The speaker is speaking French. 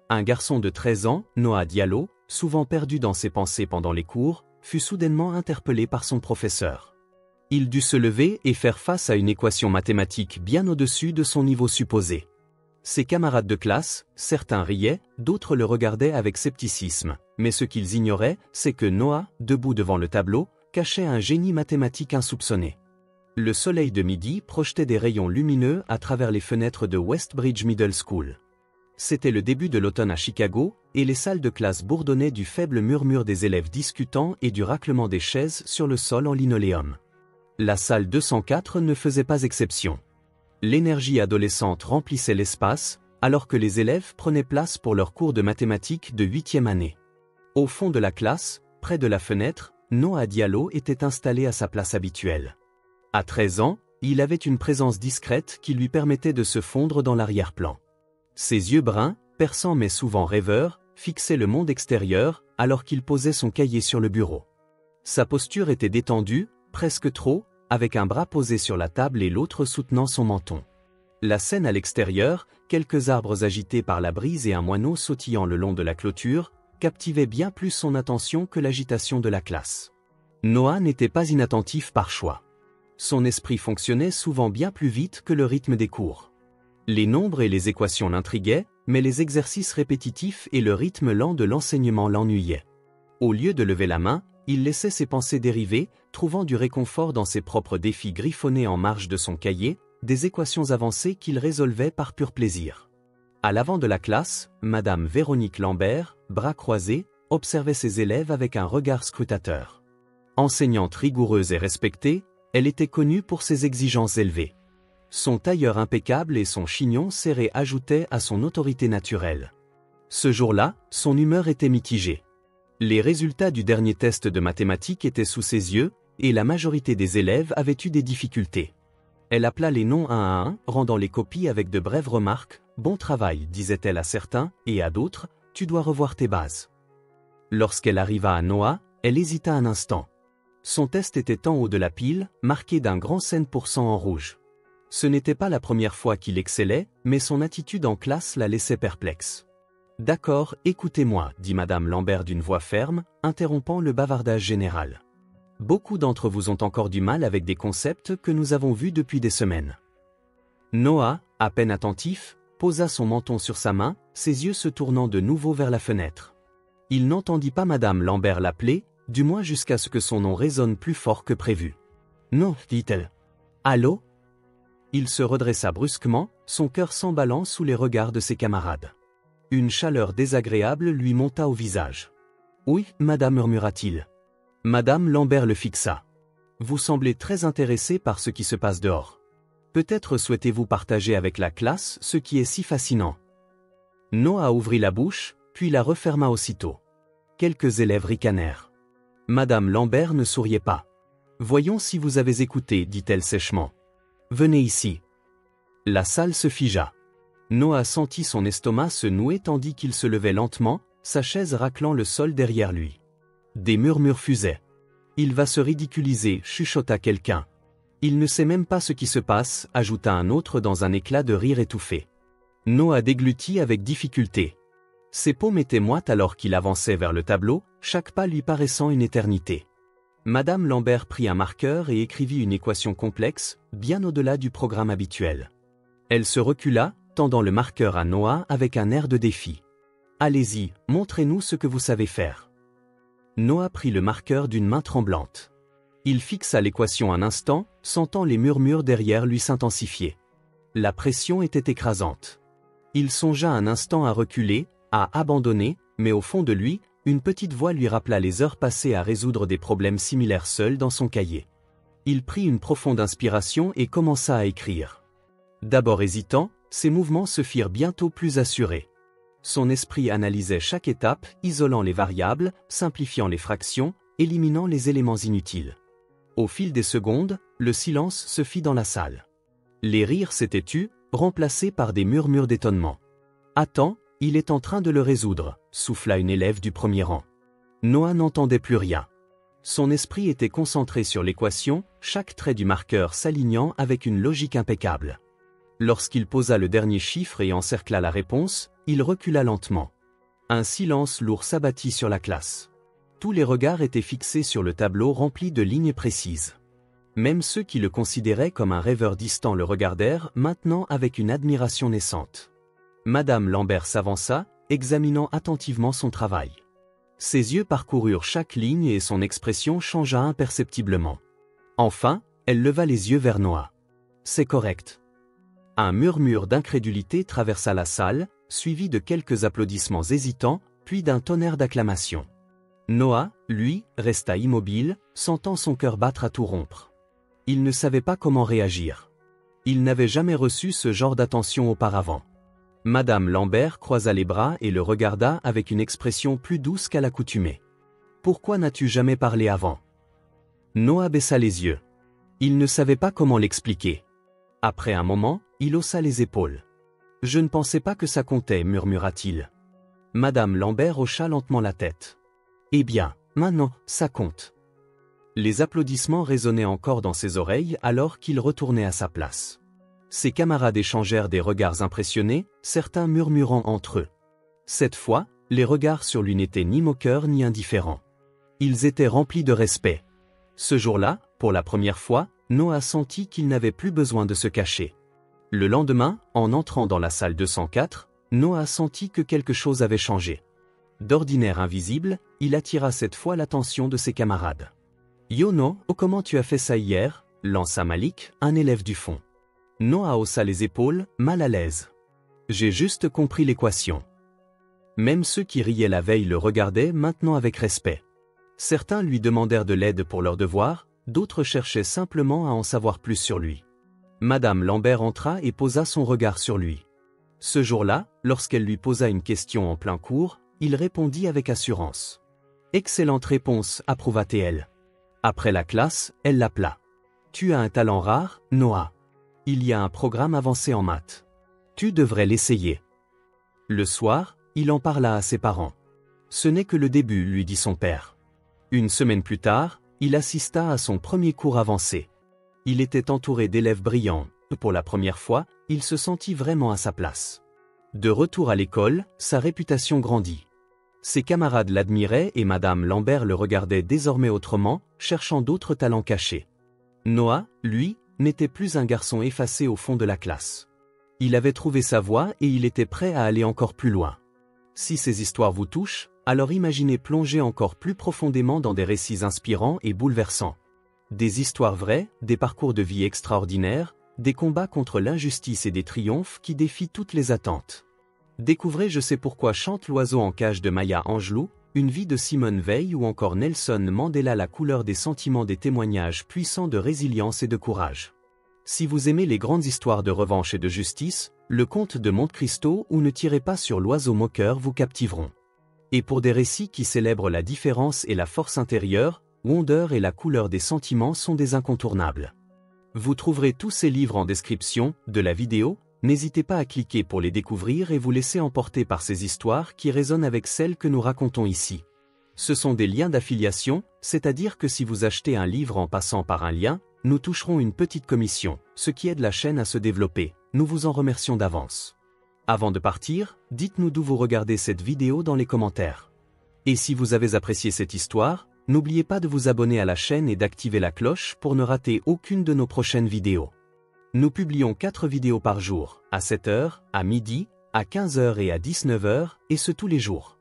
Un garçon de 13 ans, Noah Diallo, souvent perdu dans ses pensées pendant les cours, fut soudainement interpellé par son professeur. Il dut se lever et faire face à une équation mathématique bien au-dessus de son niveau supposé. Ses camarades de classe, certains riaient, d'autres le regardaient avec scepticisme, mais ce qu'ils ignoraient, c'est que Noah, debout devant le tableau, cachait un génie mathématique insoupçonné. Le soleil de midi projetait des rayons lumineux à travers les fenêtres de Westbridge Middle School. C'était le début de l'automne à Chicago, et les salles de classe bourdonnaient du faible murmure des élèves discutant et du raclement des chaises sur le sol en linoléum. La salle 204 ne faisait pas exception. L'énergie adolescente remplissait l'espace, alors que les élèves prenaient place pour leur cours de mathématiques de 8e année. Au fond de la classe, près de la fenêtre, Noah Diallo était installé à sa place habituelle. À 13 ans, il avait une présence discrète qui lui permettait de se fondre dans l'arrière-plan. Ses yeux bruns, perçants mais souvent rêveurs, fixaient le monde extérieur alors qu'il posait son cahier sur le bureau. Sa posture était détendue, presque trop, avec un bras posé sur la table et l'autre soutenant son menton. La scène à l'extérieur, quelques arbres agités par la brise et un moineau sautillant le long de la clôture, captivait bien plus son attention que l'agitation de la classe. Noah n'était pas inattentif par choix. Son esprit fonctionnait souvent bien plus vite que le rythme des cours. Les nombres et les équations l'intriguaient, mais les exercices répétitifs et le rythme lent de l'enseignement l'ennuyaient. Au lieu de lever la main, il laissait ses pensées dériver, trouvant du réconfort dans ses propres défis griffonnés en marge de son cahier, des équations avancées qu'il résolvait par pur plaisir. À l'avant de la classe, Madame Véronique Lambert, bras croisés, observait ses élèves avec un regard scrutateur. Enseignante rigoureuse et respectée, elle était connue pour ses exigences élevées. Son tailleur impeccable et son chignon serré ajoutaient à son autorité naturelle. Ce jour-là, son humeur était mitigée. Les résultats du dernier test de mathématiques étaient sous ses yeux, et la majorité des élèves avaient eu des difficultés. Elle appela les noms un à un, rendant les copies avec de brèves remarques. « Bon travail », disait-elle à certains, et à d'autres, « Tu dois revoir tes bases ». Lorsqu'elle arriva à Noah, elle hésita un instant. Son test était en haut de la pile, marqué d'un grand 100% en rouge. Ce n'était pas la première fois qu'il excellait, mais son attitude en classe la laissait perplexe. « D'accord, écoutez-moi », dit Madame Lambert d'une voix ferme, interrompant le bavardage général. « Beaucoup d'entre vous ont encore du mal avec des concepts que nous avons vus depuis des semaines. » Noah, à peine attentif, posa son menton sur sa main, ses yeux se tournant de nouveau vers la fenêtre. Il n'entendit pas Madame Lambert l'appeler, du moins jusqu'à ce que son nom résonne plus fort que prévu. « Non », dit-elle. « Allô ?» Il se redressa brusquement, son cœur s'emballant sous les regards de ses camarades. Une chaleur désagréable lui monta au visage. « Oui, madame, murmura-t-il. » Madame Lambert le fixa. « Vous semblez très intéressé par ce qui se passe dehors. Peut-être souhaitez-vous partager avec la classe ce qui est si fascinant. » Noah ouvrit la bouche, puis la referma aussitôt. Quelques élèves ricanèrent. Madame Lambert ne souriait pas. « Voyons si vous avez écouté, dit-elle sèchement. Venez ici. » La salle se figea. Noah sentit son estomac se nouer tandis qu'il se levait lentement, sa chaise raclant le sol derrière lui. Des murmures fusaient. « Il va se ridiculiser », chuchota quelqu'un. « Il ne sait même pas ce qui se passe », ajouta un autre dans un éclat de rire étouffé. Noah déglutit avec difficulté. Ses paumes étaient moites alors qu'il avançait vers le tableau, chaque pas lui paraissant une éternité. Madame Lambert prit un marqueur et écrivit une équation complexe, bien au-delà du programme habituel. Elle se recula, tendant le marqueur à Noah avec un air de défi. « Allez-y, montrez-nous ce que vous savez faire. » Noah prit le marqueur d'une main tremblante. Il fixa l'équation un instant, sentant les murmures derrière lui s'intensifier. La pression était écrasante. Il songea un instant à reculer, à abandonner, mais au fond de lui, une petite voix lui rappela les heures passées à résoudre des problèmes similaires seul dans son cahier. Il prit une profonde inspiration et commença à écrire. D'abord hésitant, ses mouvements se firent bientôt plus assurés. Son esprit analysait chaque étape, isolant les variables, simplifiant les fractions, éliminant les éléments inutiles. Au fil des secondes, le silence se fit dans la salle. Les rires s'étaient tus, remplacés par des murmures d'étonnement. « Attends, il est en train de le résoudre », souffla une élève du premier rang. Noah n'entendait plus rien. Son esprit était concentré sur l'équation, chaque trait du marqueur s'alignant avec une logique impeccable. Lorsqu'il posa le dernier chiffre et encercla la réponse, il recula lentement. Un silence lourd s'abattit sur la classe. Tous les regards étaient fixés sur le tableau rempli de lignes précises. Même ceux qui le considéraient comme un rêveur distant le regardèrent maintenant avec une admiration naissante. Madame Lambert s'avança, examinant attentivement son travail. Ses yeux parcoururent chaque ligne et son expression changea imperceptiblement. Enfin, elle leva les yeux vers Noah. « C'est correct. » Un murmure d'incrédulité traversa la salle, suivi de quelques applaudissements hésitants, puis d'un tonnerre d'acclamations. Noah, lui, resta immobile, sentant son cœur battre à tout rompre. Il ne savait pas comment réagir. Il n'avait jamais reçu ce genre d'attention auparavant. Madame Lambert croisa les bras et le regarda avec une expression plus douce qu'à l'accoutumée. « Pourquoi n'as-tu jamais parlé avant ?» Noah baissa les yeux. Il ne savait pas comment l'expliquer. Après un moment, il haussa les épaules. « Je ne pensais pas que ça comptait, murmura-t-il. Madame Lambert hocha lentement la tête. « Eh bien, maintenant, ça compte. » Les applaudissements résonnaient encore dans ses oreilles alors qu'il retournait à sa place. Ses camarades échangèrent des regards impressionnés, certains murmurant entre eux. Cette fois, les regards sur lui n'étaient ni moqueurs ni indifférents. Ils étaient remplis de respect. Ce jour-là, pour la première fois, Noah sentit qu'il n'avait plus besoin de se cacher. Le lendemain, en entrant dans la salle 204, Noah sentit que quelque chose avait changé. D'ordinaire invisible, il attira cette fois l'attention de ses camarades. « Yo no, oh comment tu as fait ça hier ?» lança Malik, un élève du fond. Noah haussa les épaules, mal à l'aise. « J'ai juste compris l'équation. » Même ceux qui riaient la veille le regardaient maintenant avec respect. Certains lui demandèrent de l'aide pour leurs devoirs, d'autres cherchaient simplement à en savoir plus sur lui. Madame Lambert entra et posa son regard sur lui. Ce jour-là, lorsqu'elle lui posa une question en plein cours, il répondit avec assurance. « Excellente réponse, approuva-t-elle. » Après la classe, elle l'appela. « Tu as un talent rare, Noah. Il y a un programme avancé en maths. Tu devrais l'essayer. » Le soir, il en parla à ses parents. « Ce n'est que le début, lui dit son père. » Une semaine plus tard, il assista à son premier cours avancé. Il était entouré d'élèves brillants. Pour la première fois, il se sentit vraiment à sa place. De retour à l'école, sa réputation grandit. Ses camarades l'admiraient et Madame Lambert le regardait désormais autrement, cherchant d'autres talents cachés. Noah, lui, n'était plus un garçon effacé au fond de la classe. Il avait trouvé sa voie et il était prêt à aller encore plus loin. Si ces histoires vous touchent, alors imaginez plonger encore plus profondément dans des récits inspirants et bouleversants. Des histoires vraies, des parcours de vie extraordinaires, des combats contre l'injustice et des triomphes qui défient toutes les attentes. Découvrez Je sais pourquoi chante l'oiseau en cage de Maya Angelou, Une vie de Simone Veil ou encore Nelson Mandela La couleur des sentiments, des témoignages puissants de résilience et de courage. Si vous aimez les grandes histoires de revanche et de justice, Le Comte de Monte Cristo ou Ne tirez pas sur l'oiseau moqueur vous captiveront. Et pour des récits qui célèbrent la différence et la force intérieure, Wonder et La couleur des sentiments sont des incontournables. Vous trouverez tous ces livres en description de la vidéo. N'hésitez pas à cliquer pour les découvrir et vous laisser emporter par ces histoires qui résonnent avec celles que nous racontons ici. Ce sont des liens d'affiliation, c'est-à-dire que si vous achetez un livre en passant par un lien, nous toucherons une petite commission, ce qui aide la chaîne à se développer. Nous vous en remercions d'avance. Avant de partir, dites-nous d'où vous regardez cette vidéo dans les commentaires. Et si vous avez apprécié cette histoire, n'oubliez pas de vous abonner à la chaîne et d'activer la cloche pour ne rater aucune de nos prochaines vidéos. Nous publions 4 vidéos par jour, à 7h, à midi, à 15h et à 19h, et ce tous les jours.